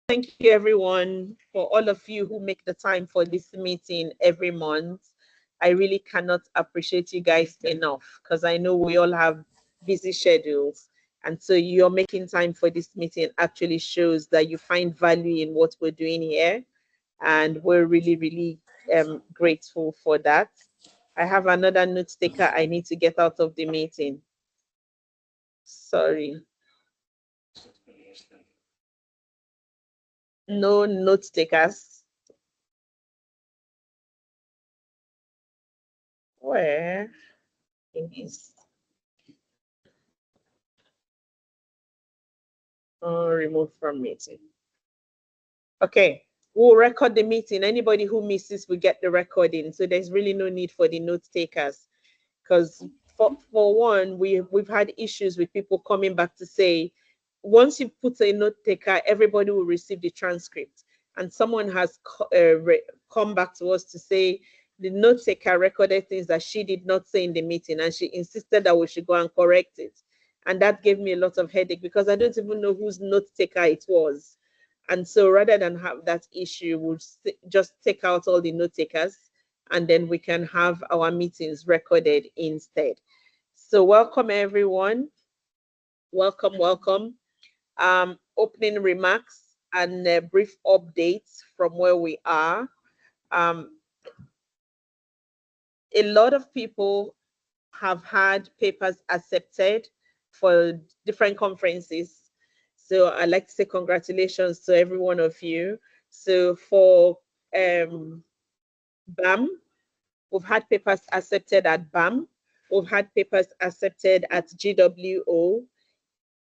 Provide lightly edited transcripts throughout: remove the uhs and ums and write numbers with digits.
Thank you, everyone, for all of you who make the time for this meeting every month. I really cannot appreciate you guys enough because I know we all have busy schedules. And so you're making time for this meeting actually shows that you find value in what we're doing here. And we're really, really grateful for that. I have another note taker I need to get out of the meeting. Sorry. No note takers. Where is removed from meeting? Okay, we'll record the meeting. Anybody who misses will get the recording. So there's really no need for the note takers. Because for one, we've had issues with people coming back to say, once you put a note taker, everybody will receive the transcript. And someone has come back to us to say the note taker recorded things that she did not say in the meeting, and she insisted that we should go and correct it. And that gave me a lot of headache because I don't even know whose note taker it was. And so rather than have that issue, we'll just take out all the note takers and then we can have our meetings recorded instead. So welcome everyone. Welcome, welcome. Opening remarks and brief updates from where we are. A lot of people have had papers accepted for different conferences. So I'd like to say congratulations to every one of you. So for BAM, we've had papers accepted at BAM. We've had papers accepted at GWO.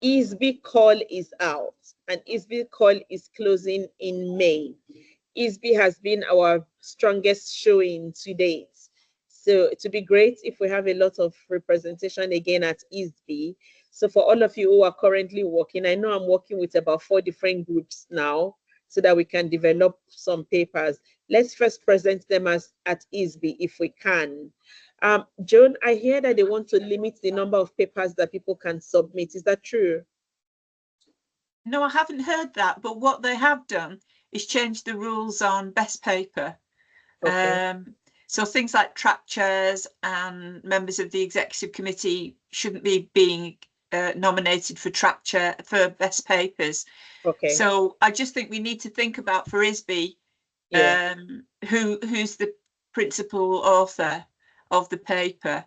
ISB call is out, and ISB call is closing in May. ISB has been our strongest showing to date. So it would be great if we have a lot of representation again at ISB. So for all of you who are currently working, I know I'm working with about 4 different groups now so that we can develop some papers. Let's first present them as at ISB if we can. Joan, I hear that they want to limit the number of papers that people can submit. Is that true? No, I haven't heard that, but what they have done is change the rules on best paper. Okay. So things like track chairs and members of the executive committee shouldn't be being nominated for track chair for best papers. Okay. So I just think we need to think about for ISB, yeah, who's the principal author of the paper,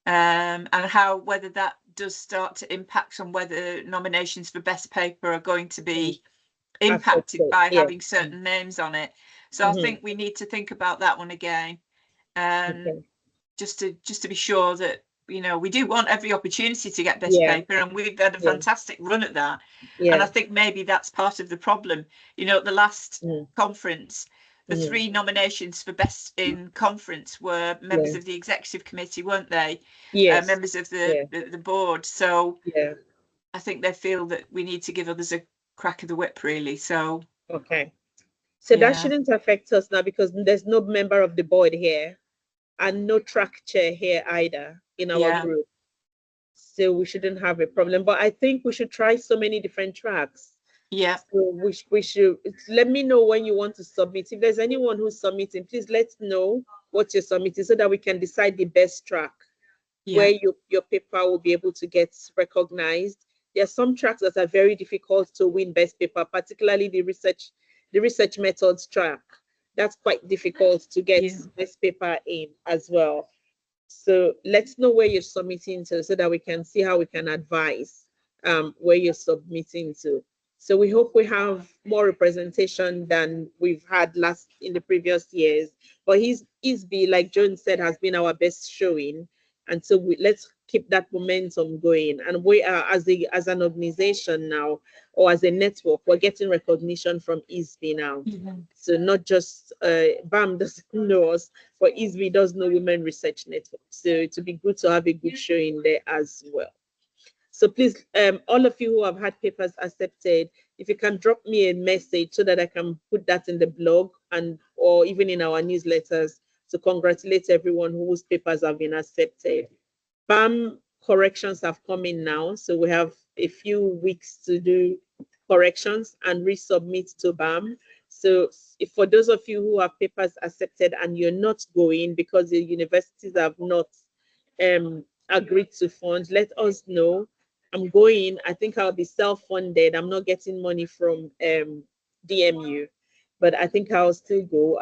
and how whether that does start to impact on whether nominations for best paper are going to be impacted by having certain names on it. So I think we need to think about that one again, just to be sure that, you know, we do want every opportunity to get best paper, and we've had a fantastic run at that. And I think maybe that's part of the problem. You know, at the last conference, the 3 nominations for best in conference were members of the executive committee, weren't they? Yes. Members of the board. So I think they feel that we need to give others a crack of the whip, really. So okay. So that shouldn't affect us now because there's no member of the board here and no track chair here either in our group. So we shouldn't have a problem. But I think we should try so many different tracks. Yeah. So we should let me know when you want to submit. If there's anyone who's submitting, please let know what you're submitting so that we can decide the best track where your paper will be able to get recognized. There are some tracks that are very difficult to win best paper, particularly the research methods track. That's quite difficult to get best paper in as well. So let's know where you're submitting to so that we can see how we can advise where you're submitting to. So we hope we have more representation than we've had in the previous years. But ISB, like Joan said, has been our best showing. And so let's keep that momentum going. And we are, as an organization now, or as a network, we're getting recognition from ISB now. So not just BAM doesn't know us, but ISB does know Women Research Network. So it would be good to have a good showing there as well. So please, all of you who have had papers accepted, if you can drop me a message so that I can put that in the blog or even in our newsletters to congratulate everyone whose papers have been accepted. BAM corrections have come in now, so we have a few weeks to do corrections and resubmit to BAM. So if for those of you who have papers accepted and you're not going because the universities have not agreed to fund, let us know. I'm going. I think I'll be self-funded. I'm not getting money from DMU, but I think I'll still go.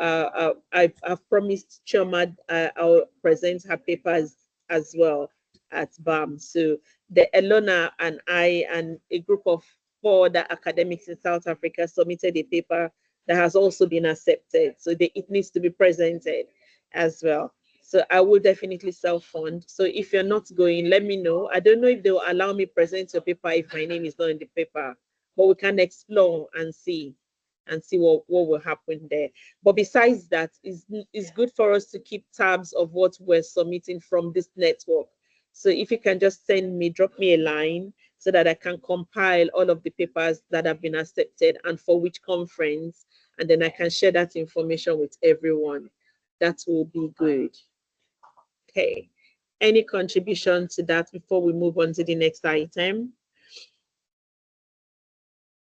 I've promised Choma I'll present her papers as well at BAM. So the Elona and I and a group of 4 other academics in South Africa submitted a paper that has also been accepted. So it needs to be presented as well. So I will definitely self-fund. So if you're not going, let me know. I don't know if they'll allow me present your paper if my name is not in the paper, but we can explore and see what will happen there. But besides that, it's good for us to keep tabs of what we're submitting from this network. So if you can just drop me a line so that I can compile all of the papers that have been accepted and for which conference, and then I can share that information with everyone. That will be good. Okay. Any contribution to that before we move on to the next item?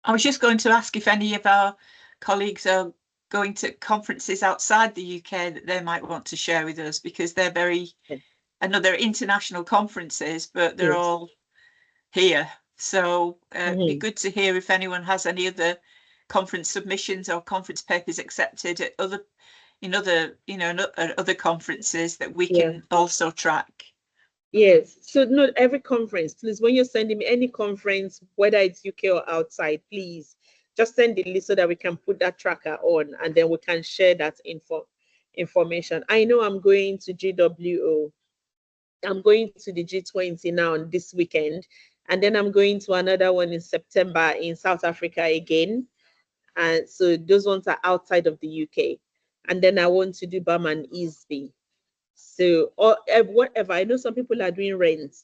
I was just going to ask if any of our colleagues are going to conferences outside the UK that they might want to share with us, because they're I know they're international conferences, but they're all here. So it'd be good to hear if anyone has any other conference submissions or conference papers accepted at other conferences that we can also track. Yes. So not every conference, please, when you're sending me any conference, whether it's UK or outside, please just send the list so that we can put that tracker on and then we can share that information. I know I'm going to GWO. I'm going to the G20 now this weekend, and then I'm going to another one in September in South Africa again. And so those ones are outside of the UK. And then I want to do BAM and EASB. So, or whatever. I know some people are doing rent.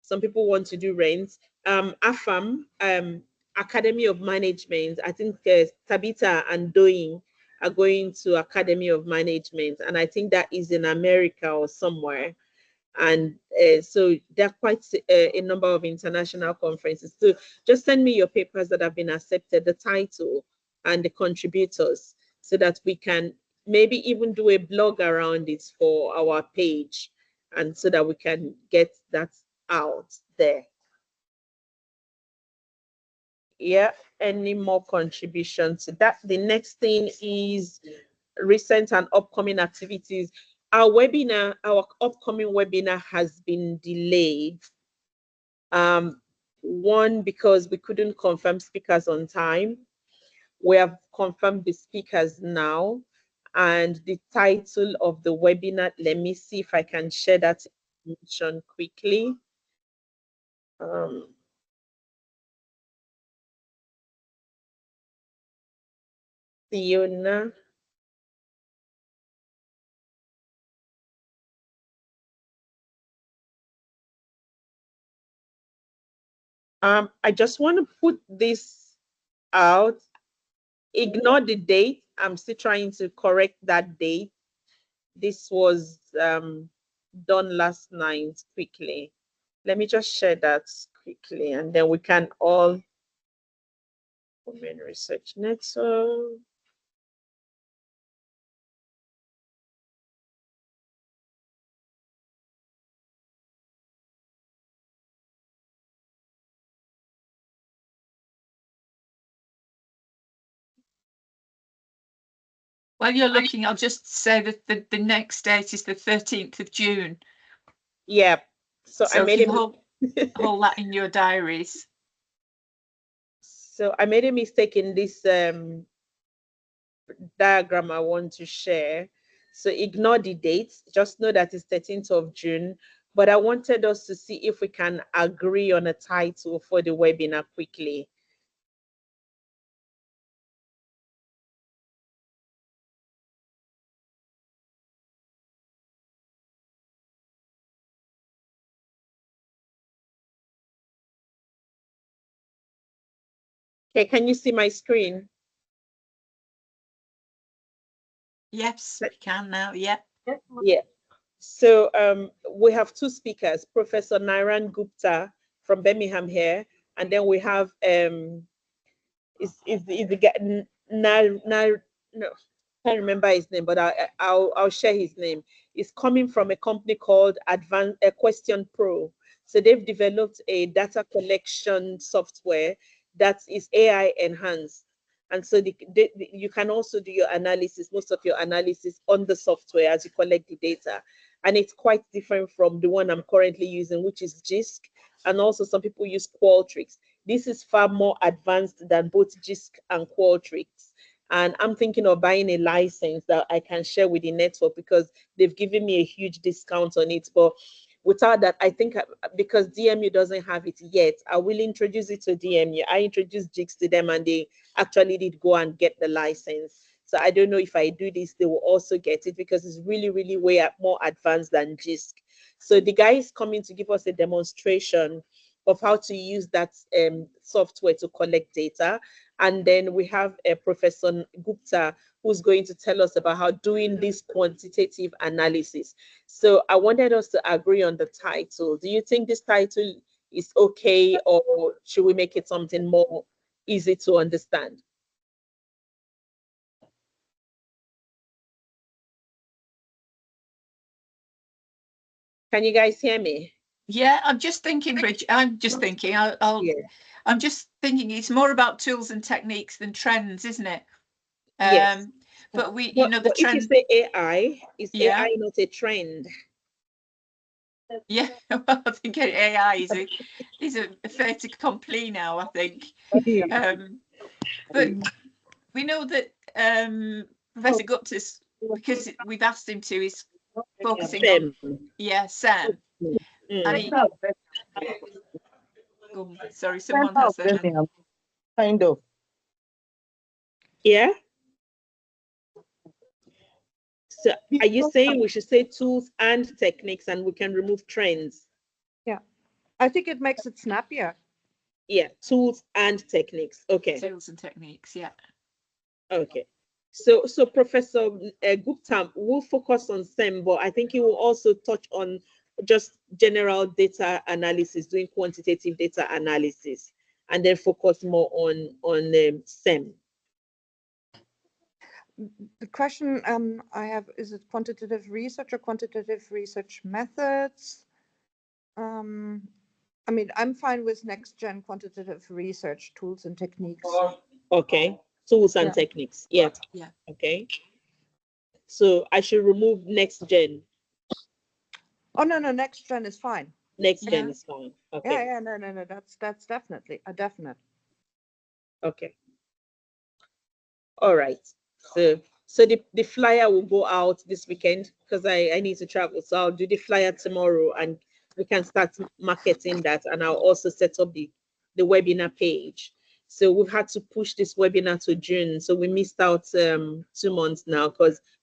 Some people want to do rent. AFAM, Academy of Management. I think Tabitha and Doing are going to Academy of Management, and I think that is in America or somewhere. And so there are quite a number of international conferences. So just send me your papers that have been accepted, the title and the contributors, so that we can maybe even do a blog around it for our page, and so that we can get that out there. Yeah, any more contributions to that? The next thing is recent and upcoming activities. Our upcoming webinar has been delayed. One, because we couldn't confirm speakers on time. We have confirmed the speakers now, and the title of the webinar, let me see if I can share that information quickly. Fiona. I just want to put this out. Ignore the date. I'm still trying to correct that date. This was done last night quickly. Let me just share that quickly, and then we can all Women Research Network. While you're looking, I'll just say that the next date is the 13th of June. Yeah. So I made hold that in your diaries. So I made a mistake in this diagram I want to share. So ignore the dates. Just know that it's 13th of June. But I wanted us to see if we can agree on a title for the webinar quickly. Okay, can you see my screen? Yes, we can now. Yeah. Yeah. So we have 2 speakers, Professor Nairan Gupta from Birmingham here, and then we have is the guy no, can't remember his name, but I'll share his name. It's coming from a company called Advanced Question Pro. So they've developed a data collection software that is AI enhanced. And so you can also do your analysis, most of your analysis on the software as you collect the data. And it's quite different from the one I'm currently using, which is JISC. And also some people use Qualtrics. This is far more advanced than both JISC and Qualtrics. And I'm thinking of buying a license that I can share with the network because they've given me a huge discount on it. But without that, I think because DMU doesn't have it yet, I will introduce it to DMU. I introduced JISC to them and they actually did go and get the license. So I don't know if I do this, they will also get it because it's really, really way more advanced than JISC. So the guy is coming to give us a demonstration of how to use that software to collect data. And then we have Professor Gupta, who's going to tell us about how doing this quantitative analysis. So I wanted us to agree on the title. Do you think this title is okay, or should we make it something more easy to understand? Can you guys hear me? Yeah, I'm just thinking, Bridget. I'm just thinking. Yeah. I'm just thinking. It's more about tools and techniques than trends, isn't it? Yes. But you know, the but trend. If you say AI, is Yeah. AI not a trend? Yeah, well, I think AI is a fait accompli now, I think. But we know that Professor Gupta's, because we've asked him to, is focusing on SEM. And sorry, someone has their hand. Kind of. Yeah. So are you saying we should say tools and techniques and we can remove trends? Yeah, I think it makes it snappier. Yeah, tools and techniques. Okay. Tools and techniques, yeah. Okay. So Professor Gupta will focus on SEM, but I think he will also touch on just general data analysis, doing quantitative data analysis, and then focus more on SEM. The question I have, is it quantitative research or quantitative research methods? I mean, I'm fine with next gen quantitative research tools and techniques. Okay, tools and techniques. Yeah. Yeah. Okay. So I should remove next gen. Oh no, next gen is fine. Next gen is fine. Okay. Yeah, no, that's definitely a definite. Okay. All right. So the flyer will go out this weekend because I need to travel. So I'll do the flyer tomorrow and we can start marketing that, and I'll also set up the webinar page. So we've had to push this webinar to June. So we missed out 2 months now,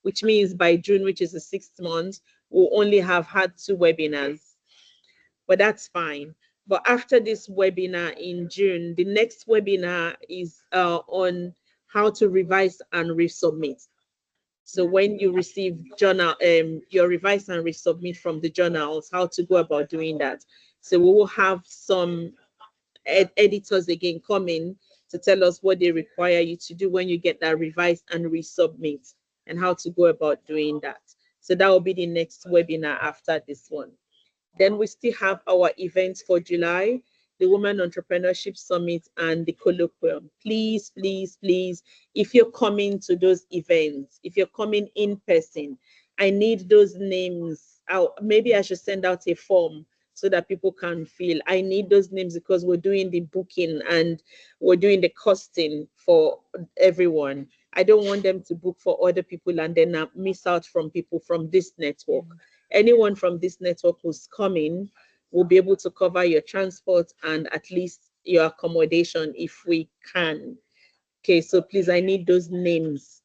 which means by June, which is the 6th month, we'll only have had 2 webinars. But that's fine. But after this webinar in June, the next webinar is on how to revise and resubmit. So when you receive journal, your revise and resubmit from the journals, how to go about doing that. So we will have some editors again coming to tell us what they require you to do when you get that revise and resubmit and how to go about doing that. So that will be the next webinar after this one. Then we still have our events for July, the Women Entrepreneurship Summit and the colloquium. Please, please, please, if you're coming to those events, if you're coming in person, I need those names. Maybe I should send out a form so that people can fill. I need those names because we're doing the booking and we're doing the costing for everyone. I don't want them to book for other people and then miss out from people from this network. Anyone from this network who's coming will be able to cover your transport and at least your accommodation if we can. Okay, so please, I need those names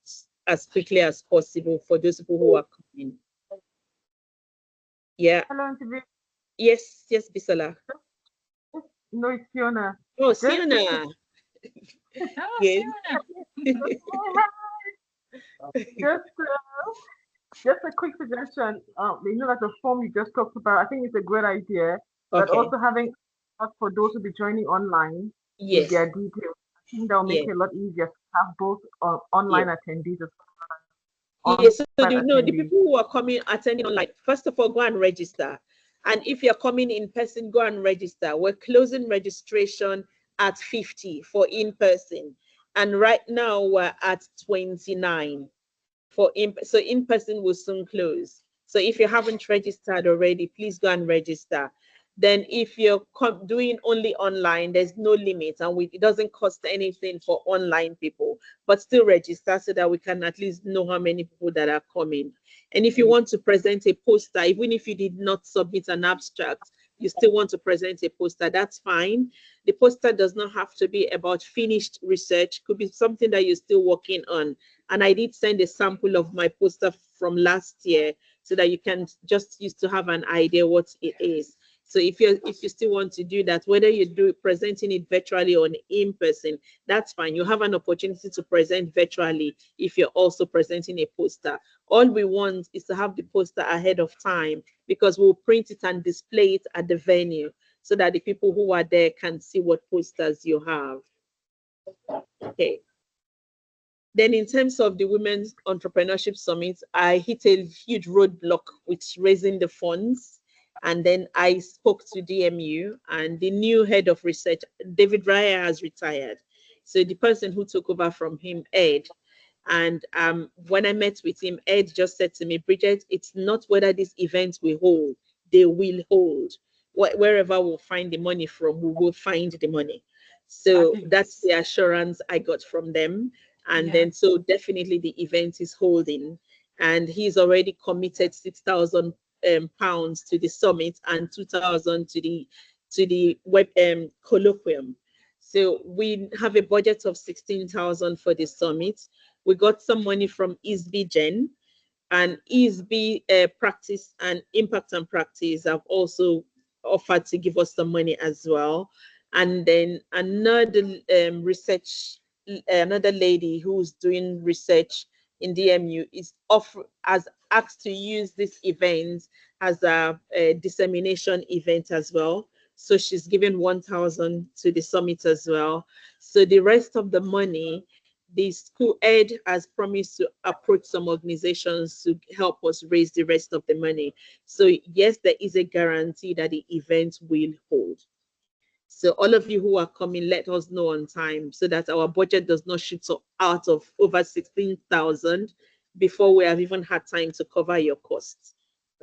as quickly as possible for those people who are coming. Yeah. Hello, Yes, Bisola. no, it's Fiona. Oh, Sienna. Oh, Yes. Just a quick suggestion. Like the form you just talked about, I think it's a great idea. But Okay. also having for those who be joining online with Yes. their details think that will make Yeah. it a lot easier to have both online attendees as Yes, so on-site the attendees. people who are coming attending online, first of all, go and register. And if you're coming in person, go and register. We're closing registration at 50 for in person. And right now we're at 29 for so in person will soon close. So if you haven't registered already, please go and register. Then if you're doing only online, there's no limit, and it doesn't cost anything for online people, but still register so that we can at least know how many people that are coming. And if you want to present a poster, even if you did not submit an abstract, you still want to present a poster, that's fine. The poster does not have to be about finished research, could be something that you're still working on. And I did send a sample of my poster from last year so that you can just use to have an idea what it is. So if you still want to do that, whether you do presenting it virtually or in person, that's fine. You have an opportunity to present virtually if you're also presenting a poster. All we want is to have the poster ahead of time, because we'll print it and display it at the venue so that the people who are there can see what posters you have. Okay. Then in terms of the Women's Entrepreneurship Summit, I hit a huge roadblock with raising the funds. And then I spoke to DMU, and the new head of research, David Raya, has retired. So the person who took over from him, Ed, and when I met with him, Ed just said to me, Bridget, it's not whether this event will hold, they will hold. Wherever we'll find the money from, we will find the money. So that's the assurance I got from them. And then, so definitely the event is holding. And he's already committed 6,000 pounds to the summit and 2,000 to the web colloquium. So we have a budget of 16,000 for the summit. We got some money from ESB Gen, and ESB Practice and Impact and Practice have also offered to give us some money as well. And then another another lady who's doing research in DMU has asked to use this event as a dissemination event as well. So she's given 1,000 to the summit as well. So the rest of the money, the school ed has promised to approach some organizations to help us raise the rest of the money. So yes, there is a guarantee that the event will hold. So all of you who are coming, let us know on time so that our budget does not shoot out of over 16,000 before we have even had time to cover your costs.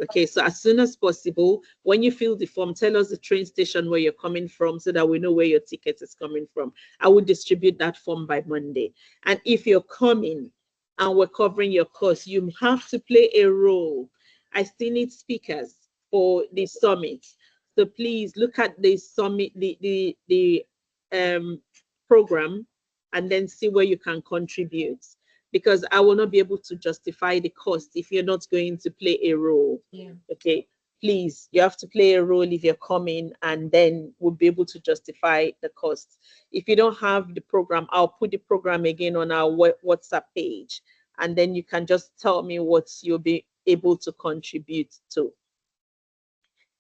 Okay, so as soon as possible, when you fill the form, tell us the train station where you're coming from so that we know where your ticket is coming from. I will distribute that form by Monday. And if you're coming and we're covering your costs, you have to play a role. I still need speakers for the summit. So please look at the summit, the program, and then see where you can contribute, because I will not be able to justify the cost if you're not going to play a role. Yeah. Okay, please, you have to play a role if you're coming, and then we'll be able to justify the cost. If you don't have the program, I'll put the program again on our WhatsApp page, and then you can just tell me what you'll be able to contribute to.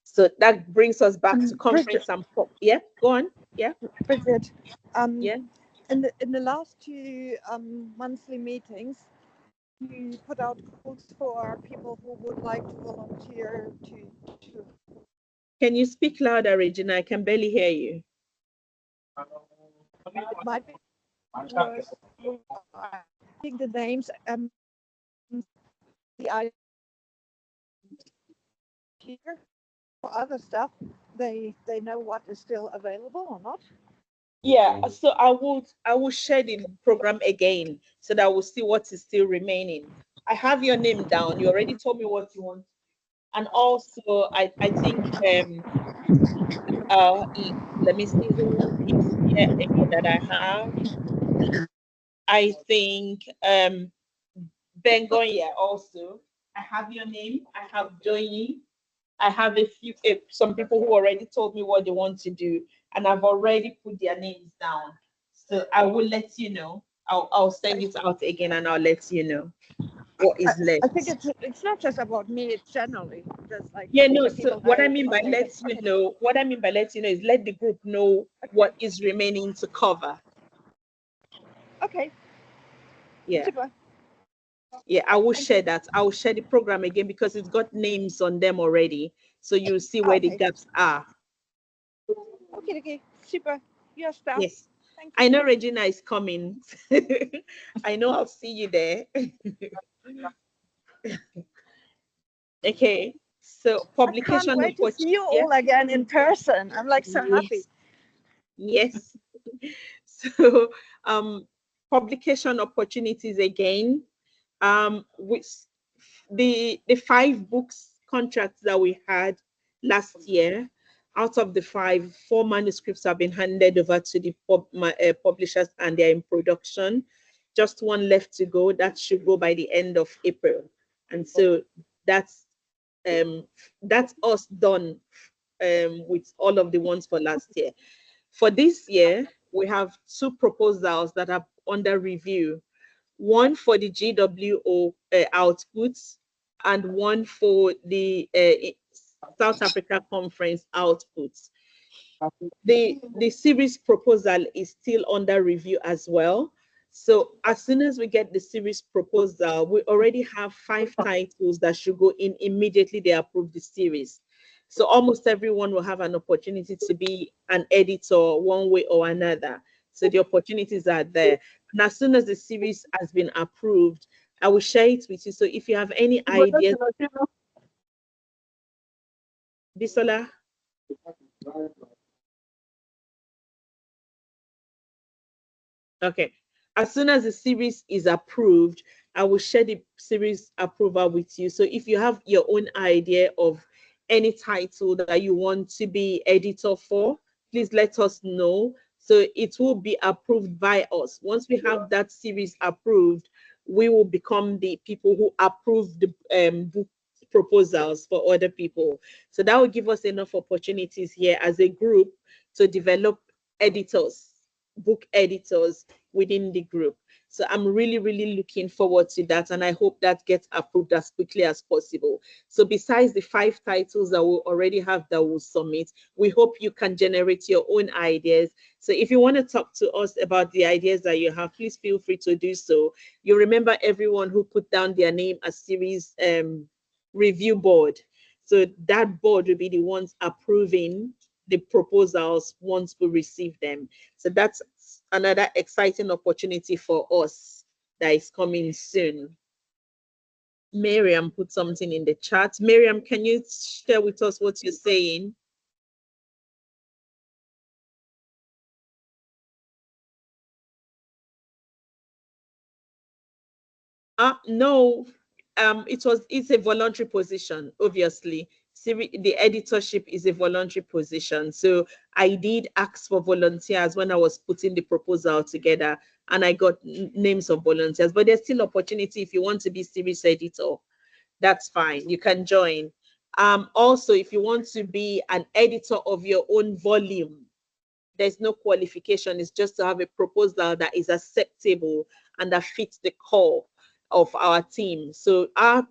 So that brings us back to conference and yeah, go on. Yeah. Bridget, Yeah. in the last two monthly meetings, you put out calls for people who would like to volunteer to. Can you speak louder, Regina? I can barely hear you. It might be worse. I think the names the idea here for other stuff, they know what is still available or not. Yeah, so I will share the program again so that we'll see what is still remaining. I have your name down. You already told me what you want. And also I think let me see who is here again that I have. I think Bengoya also. I have your name. I have Joyi. I have some people who already told me what they want to do, and I've already put their names down. So I will let you know. I'll send it out again, and I'll let you know what is left. I think it's not just about me. It's generally just like Yeah, no. So what I mean by let you know is let the group know what is remaining to cover. Okay. Yeah. Super. Yeah, I will share that. I will share the program again because it's got names on them already. So you'll see where the Okay. gaps are. Okay. Super. You're a star. Yes. Thank I you. know Regina is coming. I know I'll see you there. Okay. So I can't publication wait to see opportunity. you all again in person. I'm like so happy. Yes. So publication opportunities again. With the 5 books contracts that we had last year, out of the 5, 4 manuscripts have been handed over to the publishers and they're in production. Just 1 left to go. That should go by the end of April. And so that's us done with all of the ones for last year. For this year, we have 2 proposals that are under review. One for the GWO outputs and one for the South Africa Conference outputs. The series proposal is still under review as well. So as soon as we get the series proposal, we already have 5 titles that should go in immediately they approve the series. So almost everyone will have an opportunity to be an editor one way or another. So the opportunities are there. And as soon as the series has been approved, I will share it with you. So if you have any ideas, Bisola. Okay. As soon as the series is approved, I will share the series approval with you. So if you have your own idea of any title that you want to be editor for, please let us know. So it will be approved by us. Once we have that series approved, we will become the people who approve the book proposals for other people. So that will give us enough opportunities here as a group to develop editors, book editors within the group. So I'm really, really looking forward to that. And I hope that gets approved as quickly as possible. So besides the 5 titles that we already have that we'll submit, we hope you can generate your own ideas. So if you want to talk to us about the ideas that you have, please feel free to do so. You remember everyone who put down their name as series review board. So that board will be the ones approving the proposals once we receive them. So that's another exciting opportunity for us that is coming soon. Miriam put something in the chat. Miriam, can you share with us what you're saying? No, it's a voluntary position, obviously. The editorship is a voluntary position. So I did ask for volunteers when I was putting the proposal together, and I got names of volunteers, but there's still opportunity if you want to be series editor. That's fine. You can join. Also, if you want to be an editor of your own volume, there's no qualification. It's just to have a proposal that is acceptable and that fits the core of our team. So our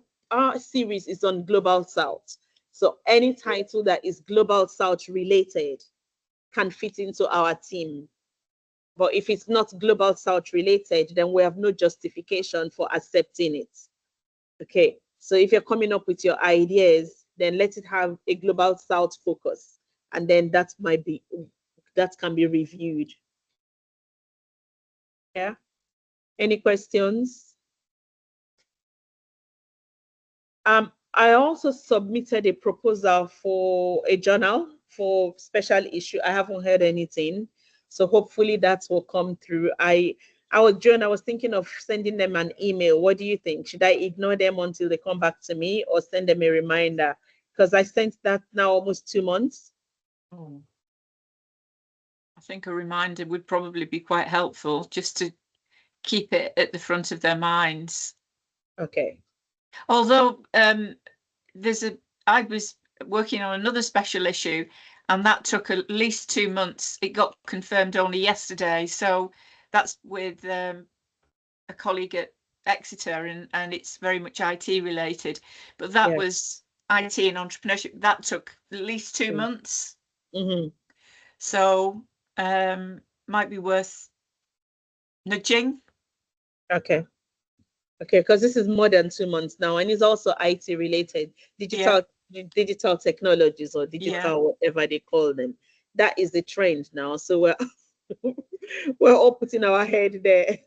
series is on Global South. So any title that is Global South related can fit into our team. But if it's not Global South related, then we have no justification for accepting it. Okay. So if you're coming up with your ideas, then let it have a Global South focus. And then that can be reviewed. Yeah. Any questions? I also submitted a proposal for a journal for special issue. I haven't heard anything. So hopefully that will come through. I was thinking of sending them an email. What do you think? Should I ignore them until they come back to me or send them a reminder? Because I sent that now almost 2 months. I think a reminder would probably be quite helpful just to keep it at the front of their minds. Okay. Although I was working on another special issue and that took at least 2 months. It got confirmed only yesterday. So that's with a colleague at Exeter and it's very much IT related. But that was IT and entrepreneurship. That took at least 2 months. So might be worth nudging Okay. Okay, because this is more than 2 months now, and it's also IT related, digital technologies or digital whatever they call them. That is the trend now. So we're we're all putting our head there.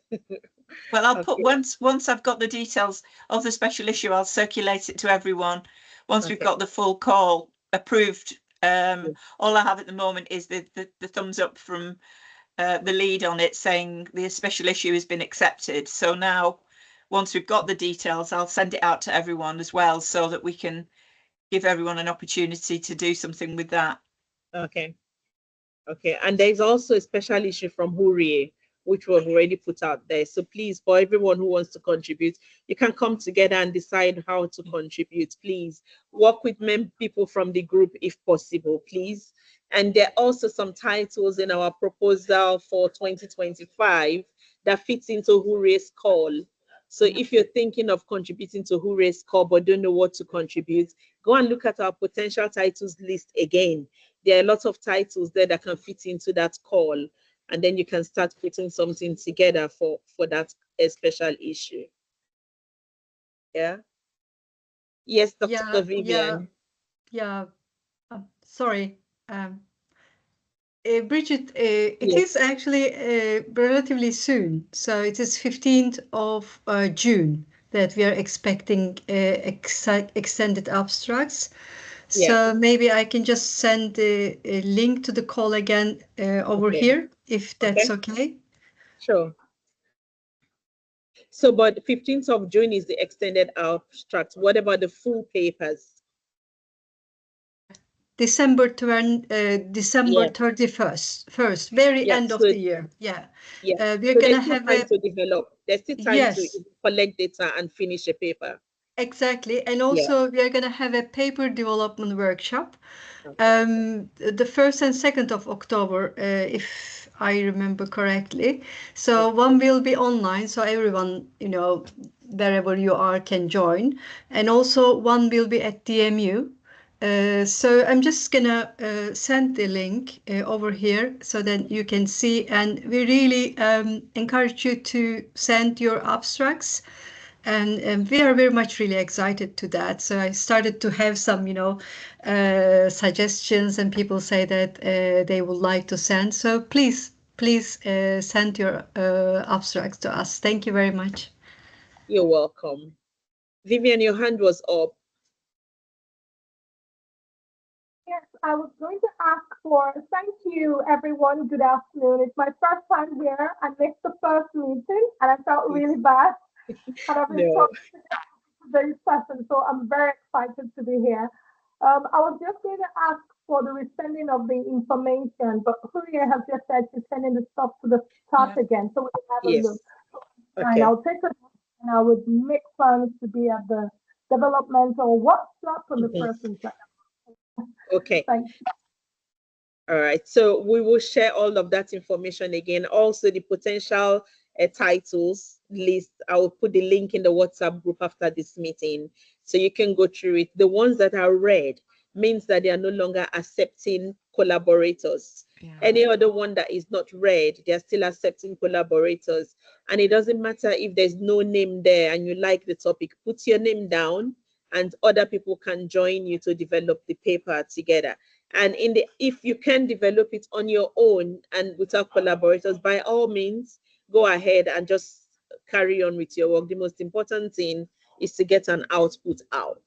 Well, I'll Okay. put once I've got the details of the special issue, I'll circulate it to everyone. Once we've Okay. got the full call approved, all I have at the moment is the thumbs up from the lead on it saying the special issue has been accepted. So now, once we've got the details, I'll send it out to everyone as well, so that we can give everyone an opportunity to do something with that. Okay. Okay, and there's also a special issue from Hurrier, which we've already put out there. So please, for everyone who wants to contribute, you can come together and decide how to contribute. Please work with people from the group if possible, please. And there are also some titles in our proposal for 2025 that fits into Hurrier's call. So if you're thinking of contributing to Hurrier's call but don't know what to contribute, go and look at our potential titles list again. There are lots of titles there that can fit into that call, and then you can start putting something together for that special issue. Yeah. Yes, Dr. Vivian. Sorry. Bridget, it is actually relatively soon. So it is 15th of June that we are expecting extended abstracts. So maybe I can just send a link to the call again over here, if that's okay. Sure. So, but 15th of June is the extended abstract. What about the full papers? December 31st, very end of the year. Yeah. We're going to have time to develop. There's still time to collect data and finish a paper. Exactly. And also we are going to have a paper development workshop. The 1st and 2nd of October, if I remember correctly. So one will be online, so everyone, wherever you are can join. And also one will be at DMU. So I'm just gonna send the link over here so that you can see, and we really encourage you to send your abstracts, and we are very much really excited to that. So I started to have some suggestions, and people say that they would like to send. So please send your abstracts to us. Thank you very much. You're welcome. Vivian, your hand was up. Yes, I was going to ask for thank you, everyone. Good afternoon. It's my first time here. I missed the first meeting and I felt really bad. And I've been talking to today's session, so I'm very excited to be here. I was just going to ask for the resending of the information, but Huria has just said she's sending the stuff to the start again, so we can have a look. And I'll take a look, and I would make plans to be at the developmental workshop on the person. Okay. Thank you. All right. So we will share all of that information again. Also, the potential titles list. I will put the link in the WhatsApp group after this meeting, so you can go through it. The ones that are red means that they are no longer accepting collaborators. Any other one that is not red, they are still accepting collaborators. And it doesn't matter if there's no name there and you like the topic, put your name down and other people can join you to develop the paper together. And if you can develop it on your own and without collaborators, by all means, go ahead and just carry on with your work. The most important thing is to get an output out.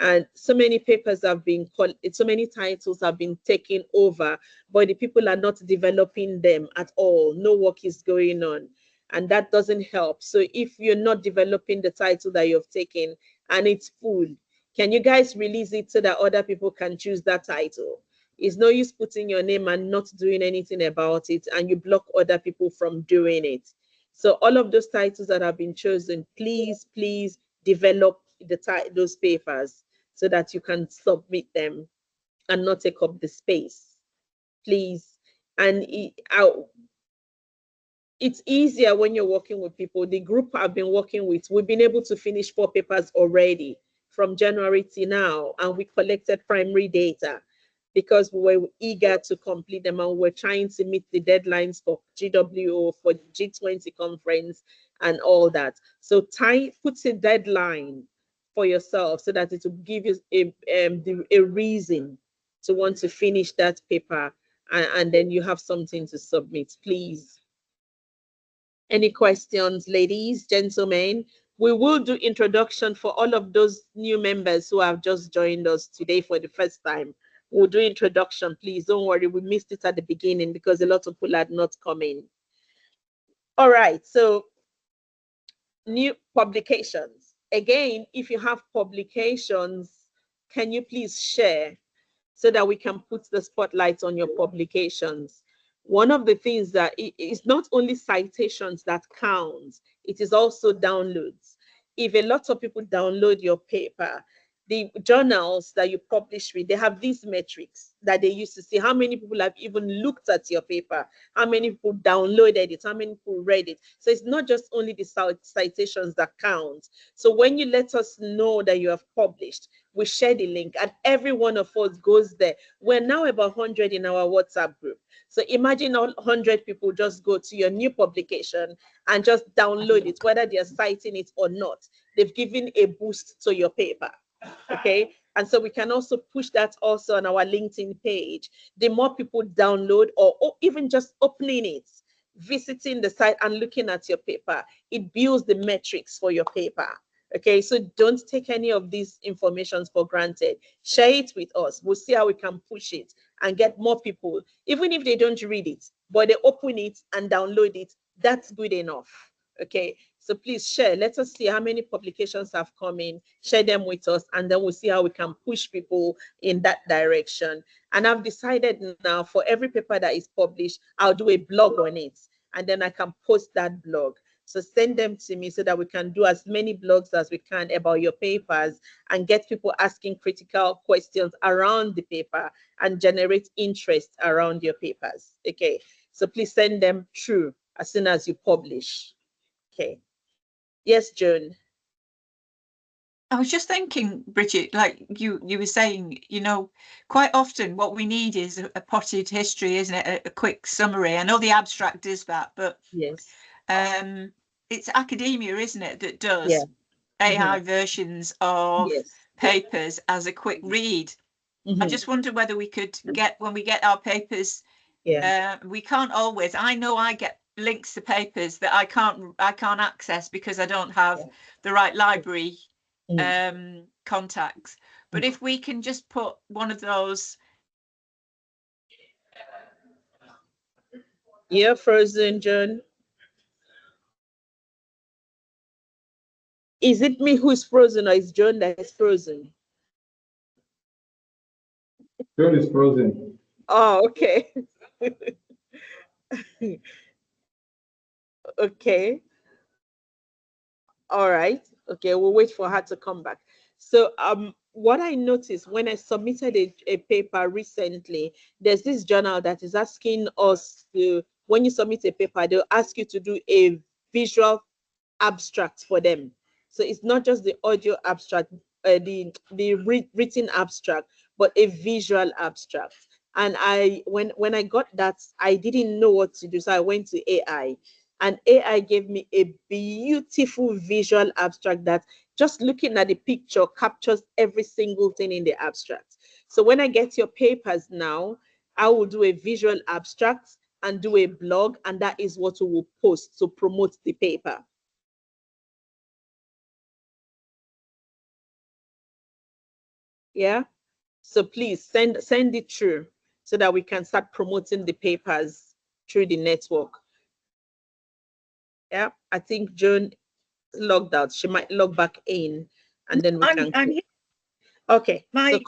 And so many papers have been so many titles have been taken over, but the people are not developing them at all. No work is going on, and that doesn't help. So if you're not developing the title that you've taken and it's full, can you guys release it so that other people can choose that title? It's no use putting your name and not doing anything about it, and you block other people from doing it. So all of those titles that have been chosen, please develop those papers so that you can submit them and not take up the space, please. And it's easier when you're working with people. The group I've been working with, we've been able to finish 4 papers already from January to now, and we collected primary data. because we were eager to complete them and we're trying to meet the deadlines for GWO, for G20 conference and all that. So put a deadline for yourself so that it will give you a reason to want to finish that paper, and then you have something to submit, please. Any questions, ladies, gentlemen? We will do introduction for all of those new members who have just joined us today for the first time. We'll do introduction, please. Don't worry, we missed it at the beginning because a lot of people had not come in. All right, so new publications. Again, if you have publications, can you please share so that we can put the spotlight on your publications? One of the things that it's not only citations that counts, it is also downloads. If a lot of people download your paper, the journals that you publish with, they have these metrics that they use to see how many people have even looked at your paper, how many people downloaded it, how many people read it. So it's not just only the citations that count. So when you let us know that you have published, we share the link and every one of us goes there. We're now about 100 in our WhatsApp group. So imagine all 100 people just go to your new publication and just download it, whether they're citing it or not. They've given a boost to your paper. Okay, and so we can also push that also on our LinkedIn page. The more people download or even just opening it, visiting the site and looking at your paper, it builds the metrics for your paper. Okay, so don't take any of these informations for granted. Share it with us. We'll see how we can push it and get more people, even if they don't read it, but they open it and download it. That's good enough. Okay, so please share. Let us see how many publications have come in. Share them with us, and then we'll see how we can push people in that direction. And I've decided now for every paper that is published, I'll do a blog on it, and then I can post that blog. So send them to me so that we can do as many blogs as we can about your papers and get people asking critical questions around the paper and generate interest around your papers. Okay, so please send them through as soon as you publish. Okay. Yes, Joan. I was just thinking, Bridget, like you were saying, you know, quite often what we need is a potted history, isn't it? A quick summary. I know the abstract is that, but yes, it's academia, isn't it, that does AI versions of papers as a quick read. I just wonder whether we could get, when we get our papers, we can't always, I know I get links to papers that I can't access because I don't have the right library contacts. But if we can just put one of those. You're frozen, Joan. Is it me who's frozen or is Joan that is frozen? Joan is frozen. Oh, okay. Okay. All right. Okay, we'll wait for her to come back. So what I noticed when I submitted a paper recently, there's this journal that is asking us to, when you submit a paper, they'll ask you to do a visual abstract for them. So it's not just the audio abstract, the written abstract, but a visual abstract. And when I got that, I didn't know what to do. So I went to AI. And AI gave me a beautiful visual abstract that just looking at the picture captures every single thing in the abstract. So when I get your papers now, I will do a visual abstract and do a blog, and that is what we will post to promote the paper. Yeah, so please send it through so that we can start promoting the papers through the network. Yeah, I think Joan logged out. She might log back in and then we can. I'm here. Okay. My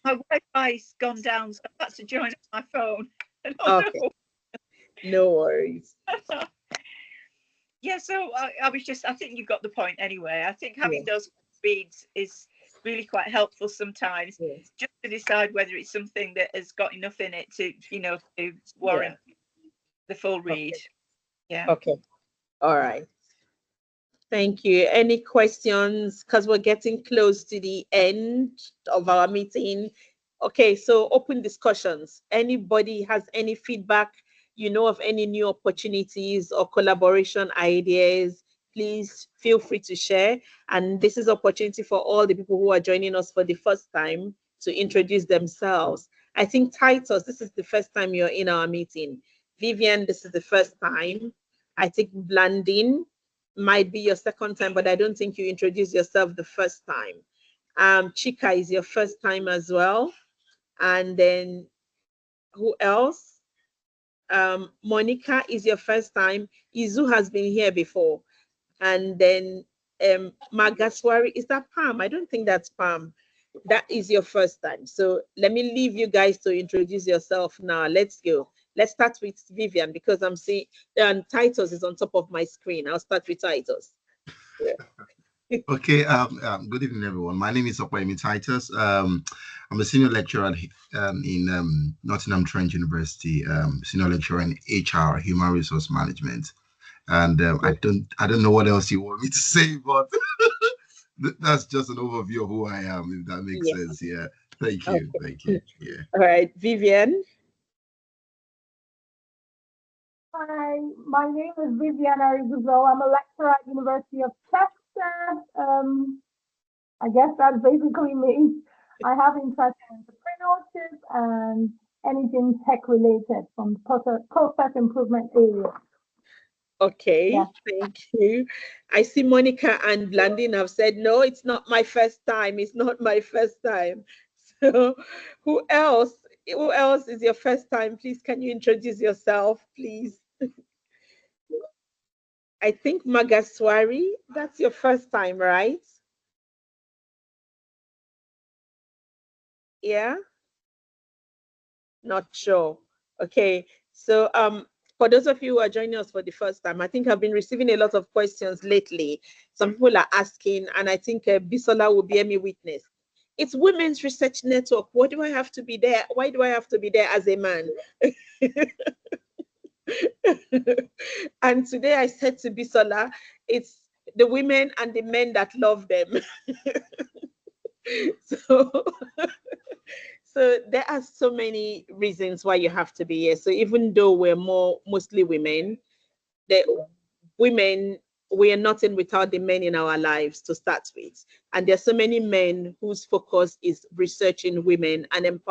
Wi-Fi's gone down, so I've had to join my phone. Okay. No worries. Yeah, so I think you got the point anyway. I think having those speeds is really quite helpful sometimes, just to decide whether it's something that has got enough in it to, you know, to warrant the full read. Okay. Yeah. Okay. All right. Thank you. Any questions? Because we're getting close to the end of our meeting. Okay, so open discussions. Anybody has any feedback, you know, of any new opportunities or collaboration ideas, please feel free to share. And this is opportunity for all the people who are joining us for the first time to introduce themselves. I think Titus, this is the first time you're in our meeting. Vivian, this is the first time. I think Blandine might be your second time, but I don't think you introduced yourself the first time. Chika is your first time as well. And then who else? Monica is your first time. Izu has been here before. And then Magaswari, is that Pam? I don't think that's Pam. That is your first time. So let me leave you guys to introduce yourself now. Let's go. Let's start with Vivian because I'm seeing Titus is on top of my screen. I'll start with Titus. Yeah. Okay, good evening, everyone. My name is Okwayemi Titus. I'm a senior lecturer in Nottingham Trent University, senior lecturer in HR, Human Resource Management. And I don't know what else you want me to say, but that's just an overview of who I am, if that makes sense. Yeah. Thank you. Okay. Thank you. Yeah. All right, Vivian. Hi, my name is Vivian Ariguzo. I'm a lecturer at University of Texas. I guess that's basically me. I have interest in entrepreneurship and anything tech related from the process improvement area. Okay, yeah. Thank you. I see Monica and Blandine have said, no, it's not my first time. It's not my first time. So who else is your first time? Please, can you introduce yourself, please? I think Magaswari, that's your first time, right? Yeah? Not sure. Okay, so for those of you who are joining us for the first time, I think I've been receiving a lot of questions lately. Some people are asking, and I think Bisola will bear me witness. It's Women's Research Network. What do I have to be there? Why do I have to be there as a man? And today I said to Bisola, it's the women and the men that love them. So there are so many reasons why you have to be here. So even though we're mostly women, the women, we are nothing without the men in our lives to start with. And there's so many men whose focus is researching women and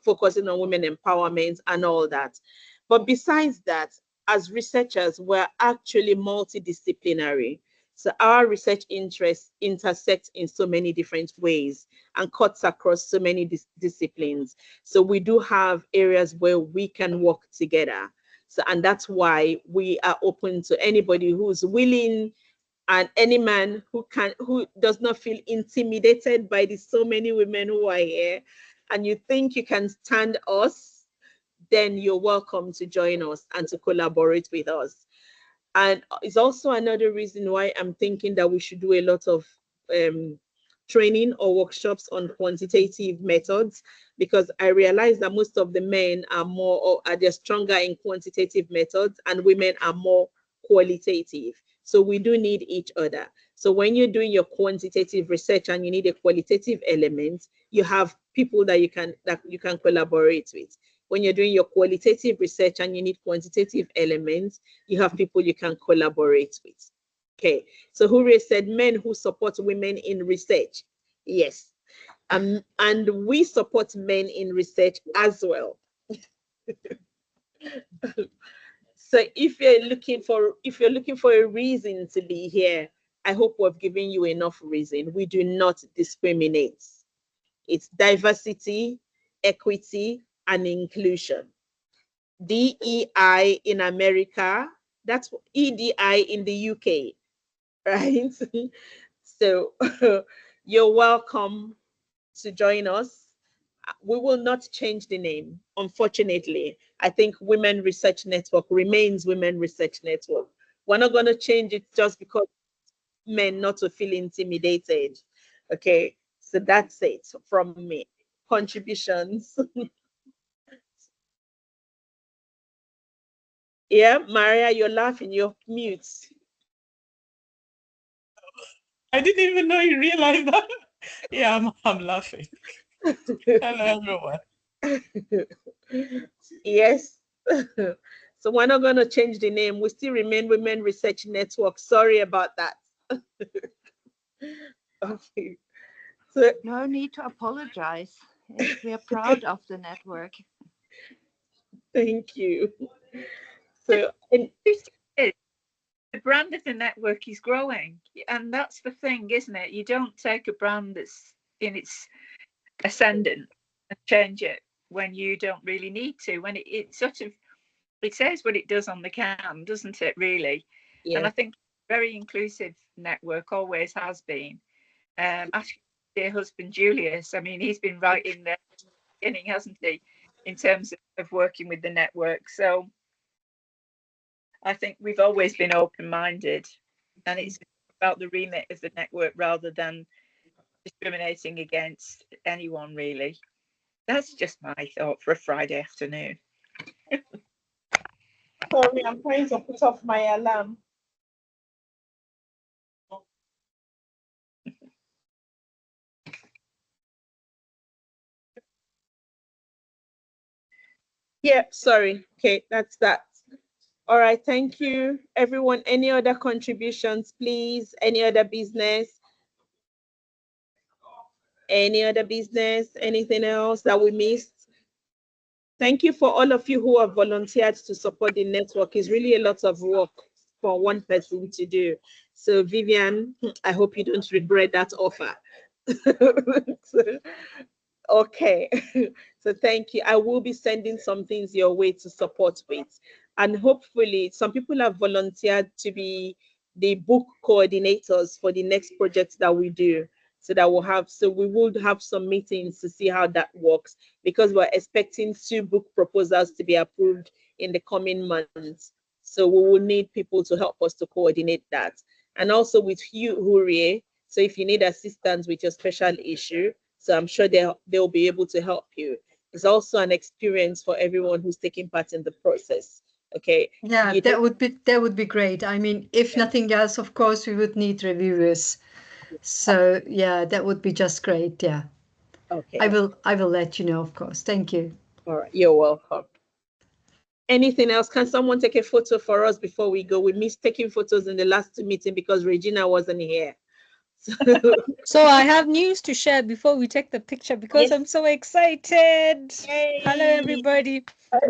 focusing on women empowerment and all that. But besides that, as researchers, we're actually multidisciplinary. So our research interests intersect in so many different ways and cuts across so many disciplines. So we do have areas where we can work together. So, and that's why we are open to anybody who's willing and any man who does not feel intimidated by the so many women who are here, and you think you can stand us, then you're welcome to join us and to collaborate with us. And it's also another reason why I'm thinking that we should do a lot of training or workshops on quantitative methods, because I realize that most of the men are they're stronger in quantitative methods and women are more qualitative. So we do need each other. So when you're doing your quantitative research and you need a qualitative element, you have people that you can collaborate with. When you're doing your qualitative research and you need quantitative elements, you have people you can collaborate with. Okay, so Hurry said men who support women in research. Yes, and we support men in research as well. So if you're looking for a reason to be here, I hope we've given you enough reason. We do not discriminate. It's diversity, equity, and inclusion. DEI in America, that's EDI in the UK, right? So you're welcome to join us. We will not change the name, unfortunately. I think Women Research Network remains Women Research Network. We're not going to change it just because men not to feel intimidated. Okay, so that's it from me. Contributions. Yeah, Maria, you're laughing, you're mute. I didn't even know you realized that. Yeah, I'm laughing. Hello, everyone. Yes. So we're not going to change the name. We still remain Women Research Network. Sorry about that. Okay. So No need to apologize. Yes, we are proud of the network. thank you. So and the brand of the network is growing, and that's the thing, isn't it? You don't take a brand that's in its ascendant and change it when you don't really need to. When it sort of, it says what it does on the can, doesn't it, really? yeah. And I think very inclusive network always has been. Ask dear husband Julius, I mean, he's been right in the beginning, hasn't he, in terms of working with the network. So I think we've always been open-minded, and it's about the remit of the network rather than discriminating against anyone, really. That's just my thought for a Friday afternoon. Sorry, I'm trying to put off my alarm. Yeah, sorry. Okay, that's that. All right, thank you, everyone. Any other contributions, please? Any other business? Any other business? Anything else that we missed? Thank you for all of you who have volunteered to support the network. It's really a lot of work for one person to do. So Vivian, I hope you don't regret that offer. Okay, so thank you. I will be sending some things your way to support with. And hopefully some people have volunteered to be the book coordinators for the next project that we do. So that we will have some meetings to see how that works, because we're expecting 2 book proposals to be approved in the coming months. So we will need people to help us to coordinate that. And also with you, Hurie, so if you need assistance with your special issue, so I'm sure they'll be able to help you. It's also an experience for everyone who's taking part in the process. Okay. Yeah, that would be great. I mean, if nothing else, of course, we would need reviewers. So yeah, that would be just great. Yeah. Okay. I will let you know, of course. Thank you. All right. You're welcome. Anything else? Can someone take a photo for us before we go? We missed taking photos in the last meeting because Regina wasn't here. So I have news to share before we take the picture, because Yes. I'm so excited. Yay. Hello, everybody.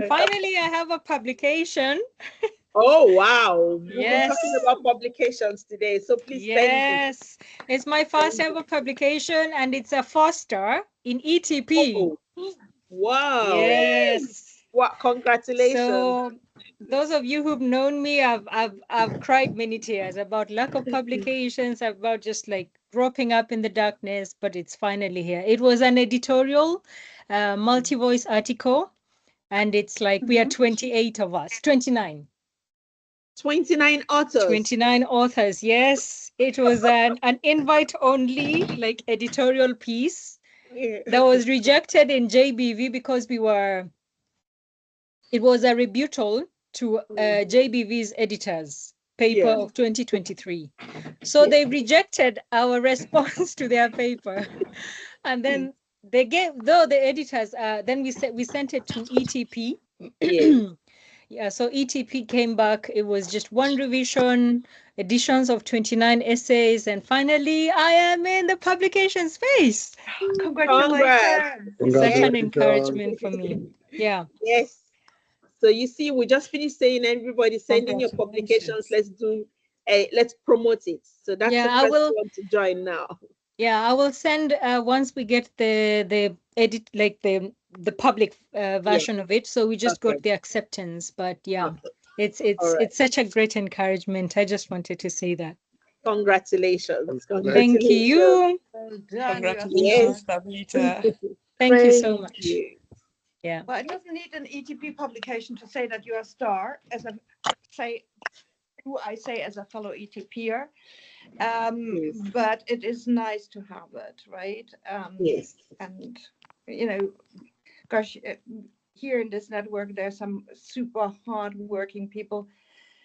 Finally, I have a publication. Oh, wow. We've been Yes. talking about publications today, so please send me. Yes, it's my first ever publication, and it's a Foster in ETP. Oh, wow. Yes. What? Congratulations. So those of you who've known me, I've cried many tears about lack of publications, about just like groping up in the darkness, but it's finally here. It was an editorial, multi-voice article, and it's like we are 28 of us, 29. 29 authors. 29 authors, yes. It was an invite only, like editorial piece that was rejected in JBV because it was a rebuttal to JBV's editors paper of 2023. So they rejected our response to their paper. And then they gave, though the editors, then we sent it to ETP. Yeah, so ETP came back. It was just one revision, editions of 29 essays, and finally I am in the publication space. Congratulations. It's such an encouragement for me. Yeah. Yes. So you see, we just finished saying everybody send in your publications. Let's promote it. So that's the first one to join now. Yeah, I will send once we get the edit, like the public version of it. So we just got the acceptance, but yeah, it's such a great encouragement. I just wanted to say that. Congratulations. Thank you. Congratulations, Tabitha. Thank you so much. Yeah. Well, it doesn't need an ETP publication to say that you're a star, as a fellow ETPer. But it is nice to have it, right? Yes. And you know, gosh, here in this network, there's some super hard-working people.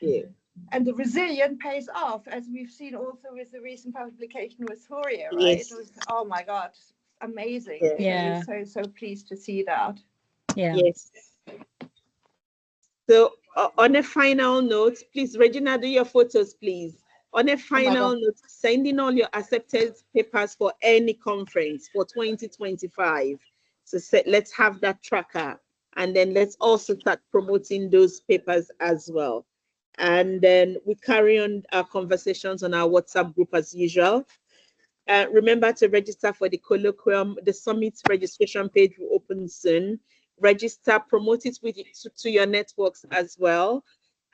Yeah. And the resilience pays off, as we've seen also with the recent publication with Huria, right? Yes. It was, oh my God, amazing. Yeah. So pleased to see that. Yeah. Yes. So on a final note, please, Regina, do your photos, please. On a final note, send in all your accepted papers for any conference for 2025. So let's have that tracker, and then let's also start promoting those papers as well. And then we carry on our conversations on our WhatsApp group as usual. Remember to register for the colloquium. The summit registration page will open soon. Register, promote it to your networks as well.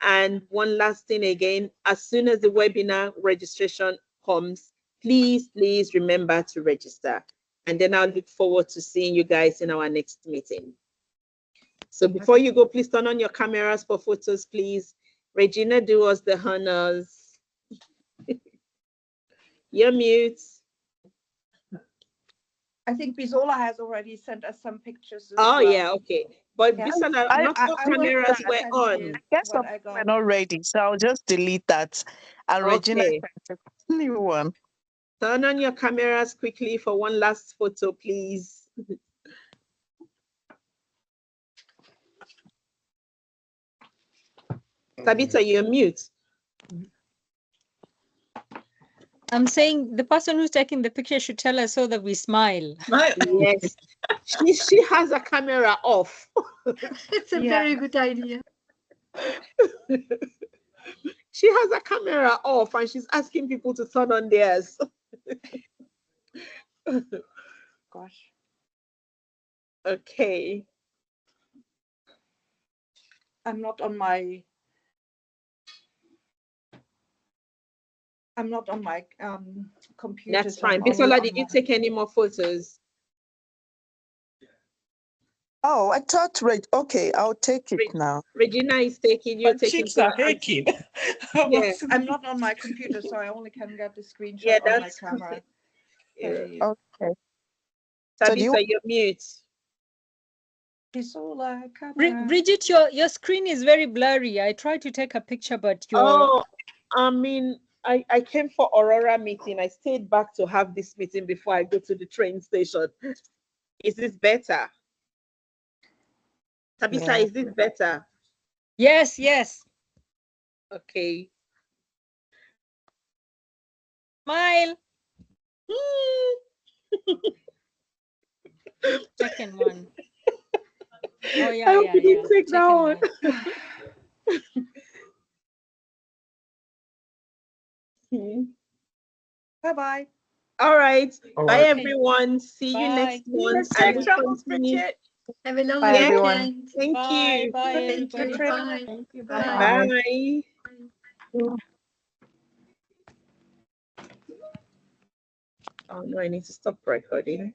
And one last thing again, as soon as the webinar registration comes, please remember to register. And then I'll look forward to seeing you guys in our next meeting. So before you go, please turn on your cameras for photos, please. Regina, do us the honors. You're mute. I think Bisola has already sent us some pictures. Oh, yeah, okay. But Yeah. Bisola, not all cameras were on. Guess we're not ready, so I'll just delete that. And Regina Okay. sent a new one. Turn on your cameras quickly for one last photo, please. Tabitha, you're mute. I'm saying the person who's taking the picture should tell us so that we smile. Yes. She has a camera off. It's a very good idea. She has a camera off and she's asking people to turn on theirs. Gosh. Okay. I'm not on my computer. That's fine. Bisola, did you take any more photos? Oh, I thought, okay, I'll take it now. Regina is taking, you're taking. Yeah, I'm not on my computer, so I only can get the screenshot on my camera. Yeah. Okay. Tabitha, you're mute. Bisola, camera. Bridget, your screen is very blurry. I tried to take a picture, but your... Oh, I mean, I came for Aurora meeting. I stayed back to have this meeting before I go to the train station. Is this better? Tabitha, is this better? Yes, yes. Okay. Smile. Second one. Oh, yeah, I hope yeah, you yeah. didn't take that one. Bye-bye. All right. All Bye, right. everyone. See you next month. I will continue. Have a lovely Bye, everyone. weekend. Thank Bye, you. bye, Thank you. everybody. Bye. Thank you. Bye. Bye. Oh no, I need to stop recording.